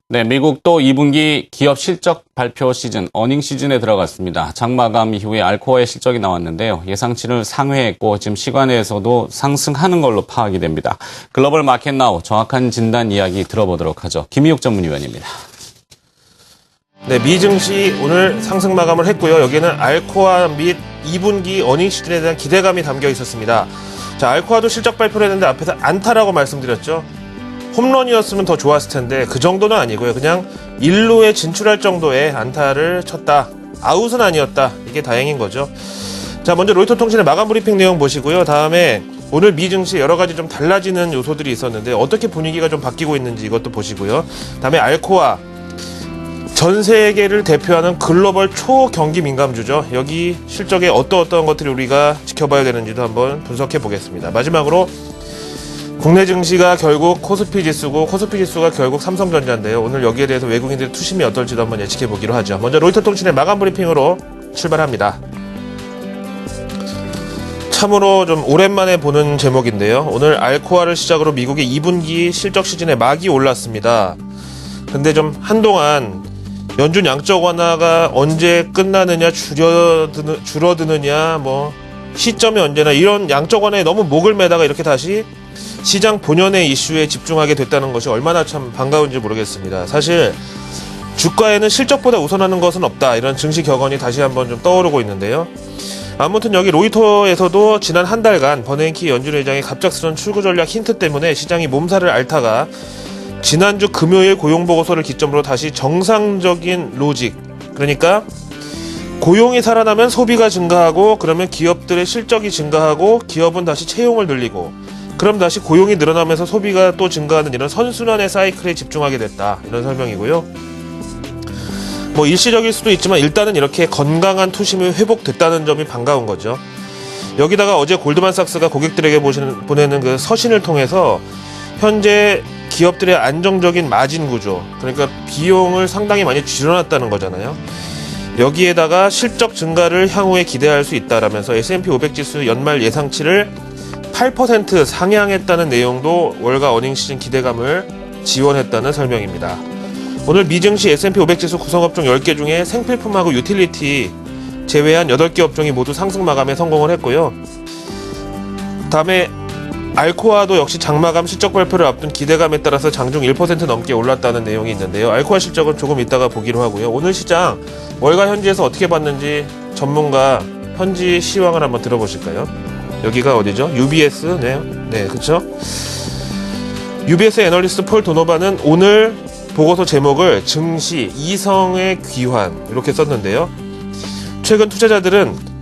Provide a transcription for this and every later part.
네, 미국도 2분기 기업 실적 발표 시즌, 어닝 시즌에 들어갔습니다. 장마감 이후에 알코아의 실적이 나왔는데요. 예상치를 상회했고 지금 시간에서도 상승하는 걸로 파악이 됩니다. 글로벌 마켓 나우 정확한 진단 이야기 들어보도록 하죠. 김희욱 전문위원입니다. 네, 미 증시 오늘 상승 마감을 했고요. 여기는 알코아 및 2분기 어닝 시즌에 대한 기대감이 담겨 있었습니다. 자, 알코아도 실적 발표를 했는데 앞에서 안타라고 말씀드렸죠. 홈런이었으면 더 좋았을 텐데 그 정도는 아니고요. 그냥 1루에 진출할 정도의 안타를 쳤다. 아웃은 아니었다. 이게 다행인 거죠. 자, 먼저 로이터 통신의 마감 브리핑 내용 보시고요. 다음에 오늘 미 증시 여러 가지 좀 달라지는 요소들이 있었는데 어떻게 분위기가 좀 바뀌고 있는지 이것도 보시고요. 다음에 알코아, 전 세계를 대표하는 글로벌 초경기 민감주죠. 여기 실적에 어떤 것들이 우리가 지켜봐야 되는지도 한번 분석해 보겠습니다. 마지막으로 국내 증시가 결국 코스피 지수고 코스피 지수가 결국 삼성전자인데요. 오늘 여기에 대해서 외국인들의 투심이 어떨지도 한번 예측해 보기로 하죠. 먼저 로이터 통신의 마감 브리핑으로 출발합니다. 참으로 좀 오랜만에 보는 제목인데요. 오늘 알코아를 시작으로 미국의 2분기 실적 시즌에 막이 올랐습니다. 근데 좀 한동안 연준 양적 완화가 언제 끝나느냐, 줄어드느냐, 뭐 시점이 언제나 이런 양적 완화에 너무 목을 매다가 이렇게 다시 시장 본연의 이슈에 집중하게 됐다는 것이 얼마나 참 반가운지 모르겠습니다. 사실 주가에는 실적보다 우선하는 것은 없다, 이런 증시 격언이 다시 한번 좀 떠오르고 있는데요. 아무튼 여기 로이터에서도 지난 한 달간 버냉키 연준 의장의 갑작스러운 출구 전략 힌트 때문에 시장이 몸살을 앓다가 지난주 금요일 고용보고서를 기점으로 다시 정상적인 로직, 그러니까 고용이 살아나면 소비가 증가하고 그러면 기업들의 실적이 증가하고 기업은 다시 채용을 늘리고 그럼 다시 고용이 늘어나면서 소비가 또 증가하는 이런 선순환의 사이클에 집중하게 됐다, 이런 설명이고요. 뭐 일시적일 수도 있지만 일단은 이렇게 건강한 투심이 회복됐다는 점이 반가운 거죠. 여기다가 어제 골드만삭스가 고객들에게 보내는 그 서신을 통해서 현재 기업들의 안정적인 마진 구조, 그러니까 비용을 상당히 많이 줄여놨다는 거잖아요. 여기에다가 실적 증가를 향후에 기대할 수 있다라면서 S&P 500 지수 연말 예상치를 8% 상향했다는 내용도 월가 어닝 시즌 기대감을 지원했다는 설명입니다. 오늘 미증시 S&P 500 지수 구성업종 10개 중에 생필품하고 유틸리티 제외한 8개 업종이 모두 상승 마감에 성공을 했고요. 다음에 알코아도 역시 장마감 실적 발표를 앞둔 기대감에 따라서 장중 1% 넘게 올랐다는 내용이 있는데요. 알코아 실적은 조금 이따가 보기로 하고요. 오늘 시장 월가 현지에서 어떻게 봤는지 전문가 현지 시황을 한번 들어보실까요? 여기가 어디죠? UBS. 네, 그쵸? UBS 애널리스트 폴 도노반은 오늘 보고서 제목을 증시 이성의 귀환 이렇게 썼는데요. 최근 투자자들은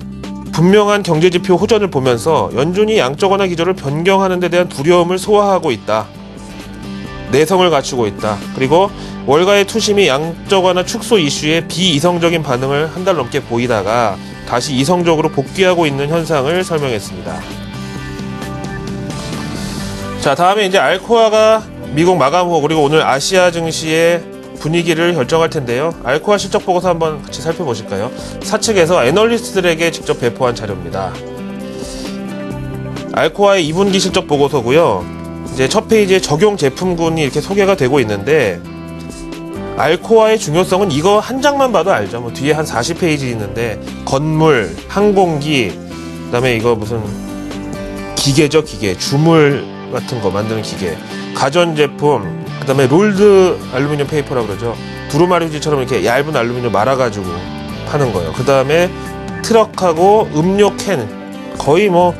분명한 경제지표 호전을 보면서 연준이 양적 완화 기조를 변경하는 데 대한 두려움을 소화하고 있다. 내성을 갖추고 있다. 그리고 월가의 투심이 양적 완화 축소 이슈에 비이성적인 반응을 한 달 넘게 보이다가 다시 이성적으로 복귀하고 있는 현상을 설명했습니다. 자, 다음에 이제 알코아가 미국 마감 후 그리고 오늘 아시아 증시의 분위기를 결정할 텐데요. 알코아 실적 보고서 한번 같이 살펴보실까요? 사측에서 애널리스트들에게 직접 배포한 자료입니다. 알코아의 2분기 실적 보고서고요. 이제 첫 페이지에 적용 제품군이 이렇게 소개가 되고 있는데 알코아의 중요성은 이거 한 장만 봐도 알죠. 뭐 뒤에 한 40페이지 있는데 건물, 항공기, 그다음에 이거 무슨 기계죠, 기계. 주물 같은 거 만드는 기계. 가전제품, 그다음에 롤드 알루미늄 페이퍼라고 그러죠. 두루마리 휴지처럼 이렇게 얇은 알루미늄 말아가지고 파는 거예요. 그다음에 트럭하고 음료 캔. 거의 뭐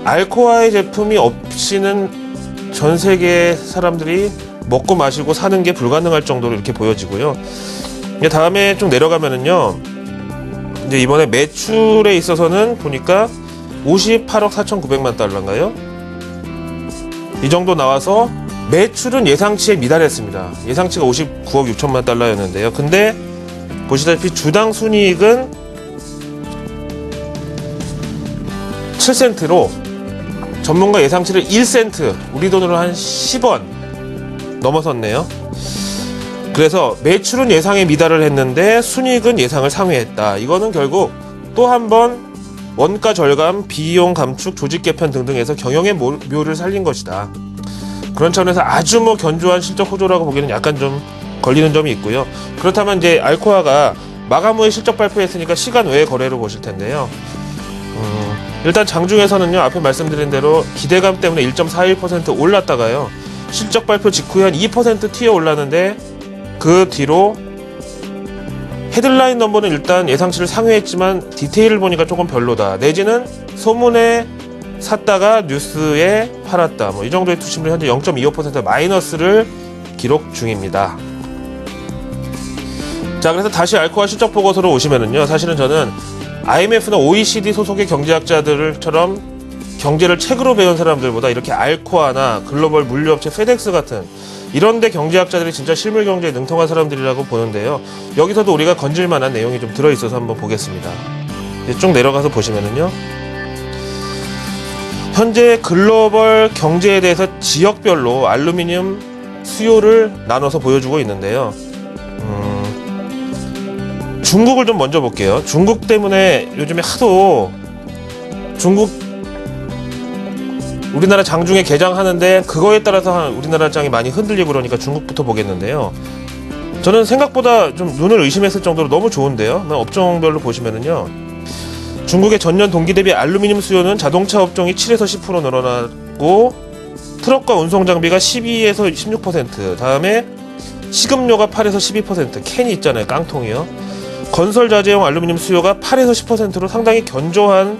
알코아의 제품이 없이는 전 세계 사람들이 먹고 마시고 사는 게 불가능할 정도로 이렇게 보여지고요. 다음에 좀 내려가면은요, 이제 이번에 매출에 있어서는 보니까 58억 4,900만 달러인가요? 이 정도 나와서 매출은 예상치에 미달했습니다. 예상치가 59억 6천만 달러였는데요. 근데 보시다시피 주당 순이익은 7센트로 전문가 예상치를 1센트, 우리 돈으로 한 10원 넘어섰네요. 그래서 매출은 예상에 미달을 했는데 순이익은 예상을 상회했다. 이거는 결국 또 한 번 원가 절감, 비용 감축, 조직 개편 등등해서 경영의 묘를 살린 것이다. 그런 차원에서 아주 뭐 견조한 실적 호조라고 보기에는 약간 좀 걸리는 점이 있고요. 그렇다면 이제 알코아가 마감 후에 실적 발표했으니까 시간 외의 거래로 보실 텐데요. 일단 장중에서는요, 앞에 말씀드린 대로 기대감 때문에 1.41% 올랐다가요, 실적 발표 직후에 한 2% 튀어 올랐는데, 그 뒤로 헤드라인 넘버는 일단 예상치를 상회했지만 디테일을 보니까 조금 별로다, 내지는 소문에 샀다가 뉴스에 팔았다, 뭐 이 정도의 투심으로 현재 0.25% 마이너스를 기록 중입니다. 자, 그래서 다시 알코아 실적 보고서로 오시면은요, 사실은 저는 IMF나 OECD 소속의 경제학자들처럼 경제를 책으로 배운 사람들보다 이렇게 알코아나 글로벌 물류업체 페덱스 같은 이런데 경제학자들이 진짜 실물 경제에 능통한 사람들이라고 보는데요. 여기서도 우리가 건질만한 내용이 좀 들어있어서 한번 보겠습니다. 쭉 내려가서 보시면은요, 현재 글로벌 경제에 대해서 지역별로 알루미늄 수요를 나눠서 보여주고 있는데요. 중국을 좀 먼저 볼게요. 중국 때문에 요즘에 하도 우리나라 장중에 개장하는데 그거에 따라서 우리나라 장이 많이 흔들리고 그러니까 중국부터 보겠는데요. 저는 생각보다 좀 눈을 의심했을 정도로 너무 좋은데요. 업종별로 보시면은요, 중국의 전년 동기 대비 알루미늄 수요는 자동차 업종이 7에서 10% 늘어나고 트럭과 운송 장비가 12에서 16%, 다음에 식음료가 8에서 12%, 캔이 있잖아요, 깡통이요. 건설 자재용 알루미늄 수요가 8에서 10%로 상당히 견조한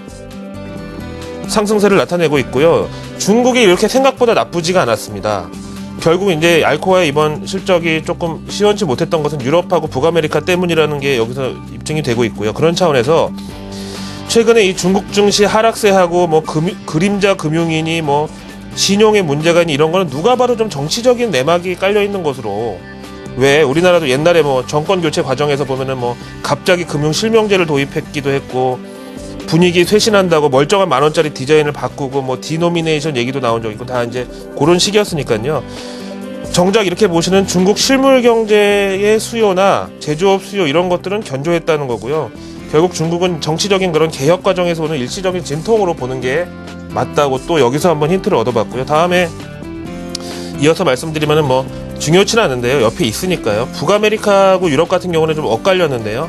상승세를 나타내고 있고요. 중국이 이렇게 생각보다 나쁘지가 않았습니다. 결국 이제 알코아의 이번 실적이 조금 시원치 못했던 것은 유럽하고 북아메리카 때문이라는 게 여기서 입증이 되고 있고요. 그런 차원에서 최근에 이 중국 증시 하락세하고 뭐 그림자 금융이니 뭐 신용의 문제가 있니 이런 거는 누가 봐도 좀 정치적인 내막이 깔려 있는 것으로, 왜 우리나라도 옛날에 뭐 정권 교체 과정에서 보면은 뭐 갑자기 금융 실명제를 도입했기도 했고 분위기 쇄신한다고 멀쩡한 10,000원짜리 디자인을 바꾸고 뭐 디노미네이션 얘기도 나온 적 있고 다 이제 그런 시기였으니까요. 정작 이렇게 보시는 중국 실물 경제의 수요나 제조업 수요 이런 것들은 견조했다는 거고요. 결국 중국은 정치적인 그런 개혁 과정에서 오는 일시적인 진통으로 보는 게 맞다고 또 여기서 한번 힌트를 얻어봤고요. 다음에 이어서 말씀드리면은 뭐 중요치는 않은데요. 옆에 있으니까요. 북아메리카하고 유럽 같은 경우는 좀 엇갈렸는데요.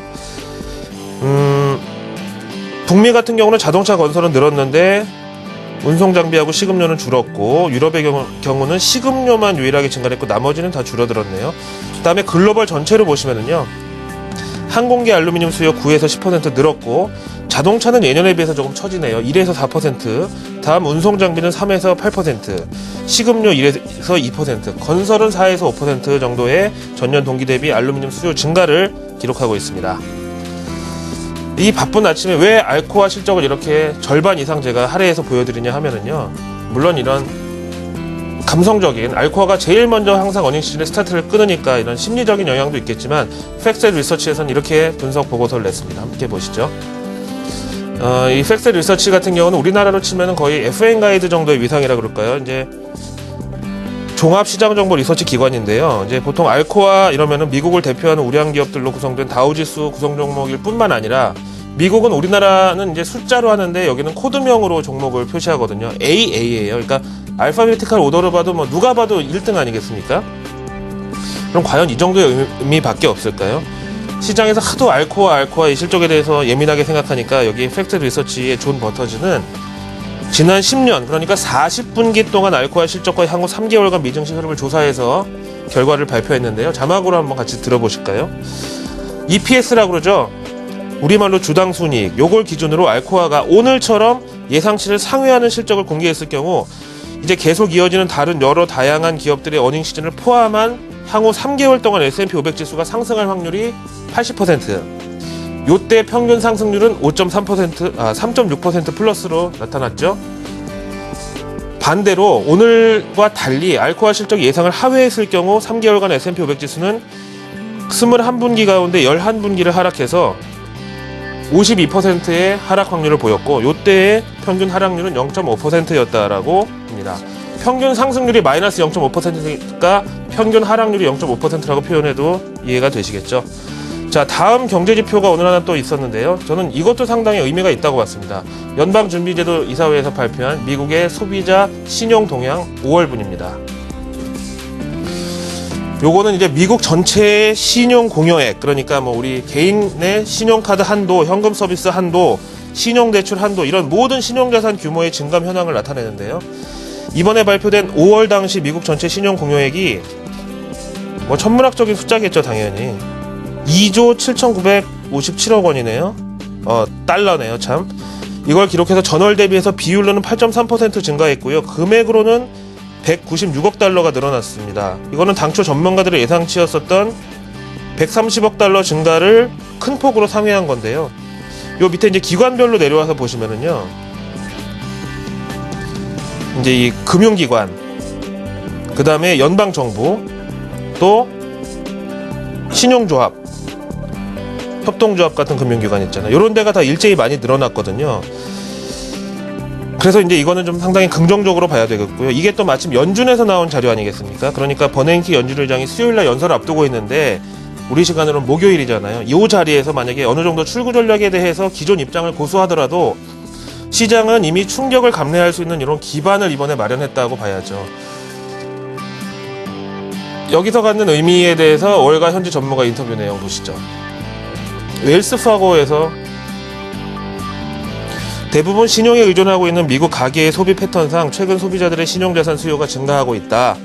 북미 같은 경우는 자동차 건설은 늘었는데 운송 장비하고 식음료는 줄었고, 유럽의 경우는 식음료만 유일하게 증가했고 나머지는 다 줄어들었네요. 그 다음에 글로벌 전체를 보시면은요, 항공기 알루미늄 수요 9에서 10% 늘었고, 자동차는 예년에 비해서 조금 처지네요. 1에서 4%, 다음 운송 장비는 3에서 8%, 식음료 1에서 2%, 건설은 4에서 5% 정도의 전년 동기 대비 알루미늄 수요 증가를 기록하고 있습니다. 이 바쁜 아침에 왜 알코아 실적을 이렇게 절반 이상 제가 할애해서 보여드리냐 하면은요, 물론 이런 감성적인 알코아가 제일 먼저 항상 어닝 시즌의 스타트를 끊으니까 이런 심리적인 영향도 있겠지만, 팩셋 리서치에서는 이렇게 분석 보고서를 냈습니다. 함께 보시죠. 이 팩셋 리서치 같은 경우는 우리나라로 치면은 거의 FN 가이드 정도의 위상이라 그럴까요? 이제 종합시장정보 리서치 기관인데요. 이제 보통 알코아 이러면은 미국을 대표하는 우량 기업들로 구성된 다우지수 구성 종목일 뿐만 아니라, 미국은 우리나라는 이제 숫자로 하는데 여기는 코드명으로 종목을 표시하거든요. AA예요. 그러니까 알파베티컬 오더로 봐도 뭐 누가 봐도 1등 아니겠습니까? 그럼 과연 이 정도의 의미밖에 없을까요? 시장에서 하도 알코아 이 실적에 대해서 예민하게 생각하니까 여기 팩트 리서치의 존 버터즈는 지난 10년, 그러니까 40분기 동안 알코아 실적과 향후 3개월간 미증시 흐름을 조사해서 결과를 발표했는데요. 자막으로 한번 같이 들어보실까요? EPS라고 그러죠. 우리말로 주당 순이익. 요걸 기준으로 알코아가 오늘처럼 예상치를 상회하는 실적을 공개했을 경우 이제 계속 이어지는 다른 여러 다양한 기업들의 어닝 시즌을 포함한 향후 3개월 동안 S&P 500 지수가 상승할 확률이 80%. 요때 평균 상승률은 3.6% 플러스로 나타났죠. 반대로 오늘과 달리 알코아 실적 예상을 하회했을 경우 3개월간 S&P 500 지수는 21분기 가운데 11분기를 하락해서 52%의 하락 확률을 보였고, 요때의 평균 하락률은 0.5%였다라고 합니다. 평균 상승률이 마이너스 0.5%니까 평균 하락률이 0.5%라고 표현해도 이해가 되시겠죠. 자, 다음 경제지표가 오늘 하나 또 있었는데요. 저는 이것도 상당히 의미가 있다고 봤습니다. 연방준비제도 이사회에서 발표한 미국의 소비자 신용 동향 5월분입니다. 요거는 이제 미국 전체의 신용 공여액, 그러니까 뭐 우리 개인의 신용카드 한도, 현금 서비스 한도, 신용대출 한도, 이런 모든 신용자산 규모의 증감 현황을 나타내는데요. 이번에 발표된 5월 당시 미국 전체 신용 공여액이 뭐 천문학적인 숫자겠죠, 당연히. 2조 7,957억 원이네요. 달러네요, 참. 이걸 기록해서 전월 대비해서 비율로는 8.3% 증가했고요. 금액으로는 196억 달러가 늘어났습니다. 이거는 당초 전문가들의 예상치였었던 130억 달러 증가를 큰 폭으로 상회한 건데요. 요 밑에 이제 기관별로 내려와서 보시면은요. 이제 이 금융기관, 그 다음에 연방정부, 또 신용조합, 협동조합 같은 금융기관 있잖아요. 이런 데가 다 일제히 많이 늘어났거든요. 그래서 이제 이거는 좀 상당히 긍정적으로 봐야 되겠고요. 이게 또 마침 연준에서 나온 자료 아니겠습니까? 그러니까 버냉키 연준 의장이 수요일날 연설을 앞두고 있는데 우리 시간으로는 목요일이잖아요. 이 자리에서 만약에 어느 정도 출구 전략에 대해서 기존 입장을 고수하더라도 시장은 이미 충격을 감내할 수 있는 이런 기반을 이번에 마련했다고 봐야죠. 여기서 갖는 의미에 대해서 월가 현지 전문가 인터뷰 내용 보시죠. 웰스 파고에서 대부분 신용에 의존하고 있는 미국 가계의 소비 패턴상 최근 소비자들의 신용자산 수요가 증가하고 있다.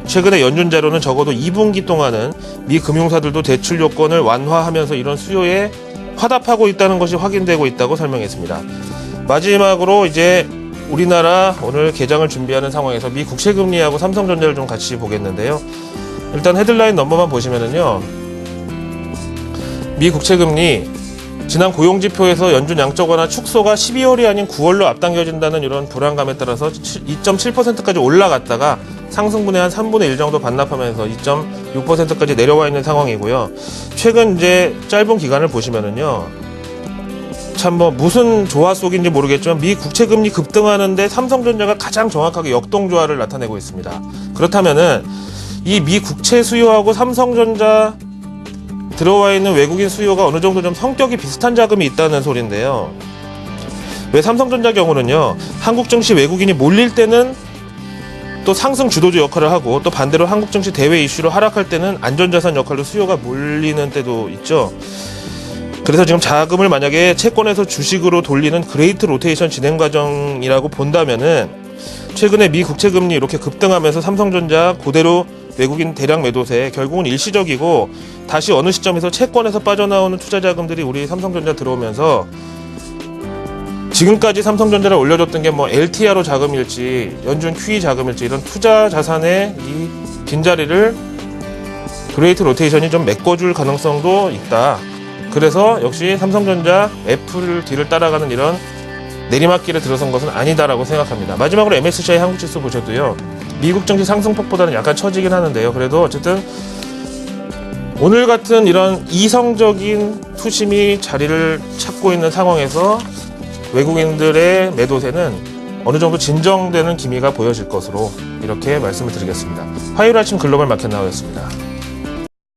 최근의 연준 자료는 적어도 2분기 동안은 미 금융사들도 대출 요건을 완화하면서 이런 수요에 화답하고 있다는 것이 확인되고 있다고 설명했습니다. 마지막으로 이제 우리나라 오늘 개장을 준비하는 상황에서 미 국채금리하고 삼성전자를 좀 같이 보겠는데요. 일단 헤드라인 넘버만 보시면은요. 미 국채금리 지난 고용지표에서 연준 양적 완화 축소가 12월이 아닌 9월로 앞당겨진다는 이런 불안감에 따라서 2.7%까지 올라갔다가 상승분의 한 3분의 1 정도 반납하면서 2.6%까지 내려와 있는 상황이고요. 최근 이제 짧은 기간을 보시면은요. 참 뭐 무슨 조화 속인지 모르겠지만 미 국채금리 급등하는데 삼성전자가 가장 정확하게 역동조화를 나타내고 있습니다. 그렇다면은 이 미 국채 수요하고 삼성전자 들어와 있는 외국인 수요가 어느 정도 좀 성격이 비슷한 자금이 있다는 소리인데요. 왜 삼성전자 경우는요, 한국 증시 외국인이 몰릴 때는 또 상승 주도주 역할을 하고 또 반대로 한국 증시 대외 이슈로 하락할 때는 안전자산 역할로 수요가 몰리는 때도 있죠. 그래서 지금 자금을 만약에 채권에서 주식으로 돌리는 그레이트 로테이션 진행 과정이라고 본다면은 최근에 미 국채금리 이렇게 급등하면서 삼성전자 그대로 외국인 대량 매도세 결국은 일시적이고 다시 어느 시점에서 채권에서 빠져나오는 투자 자금들이 우리 삼성전자 들어오면서 지금까지 삼성전자를 올려줬던 게 뭐 LTRO 자금일지 연준 QE 자금일지 이런 투자 자산의 이 빈자리를 그레이트 로테이션이 좀 메꿔줄 가능성도 있다. 그래서 역시 삼성전자 애플 뒤를 따라가는 이런 내리막길에 들어선 것은 아니다라고 생각합니다. 마지막으로 MSCI 한국지수 보셔도요. 미국 증시 상승폭보다는 약간 처지긴 하는데요. 그래도 어쨌든 오늘 같은 이런 이성적인 투심이 자리를 찾고 있는 상황에서 외국인들의 매도세는 어느 정도 진정되는 기미가 보여질 것으로 이렇게 말씀을 드리겠습니다. 화요일 아침 글로벌 마켓 나오였습니다.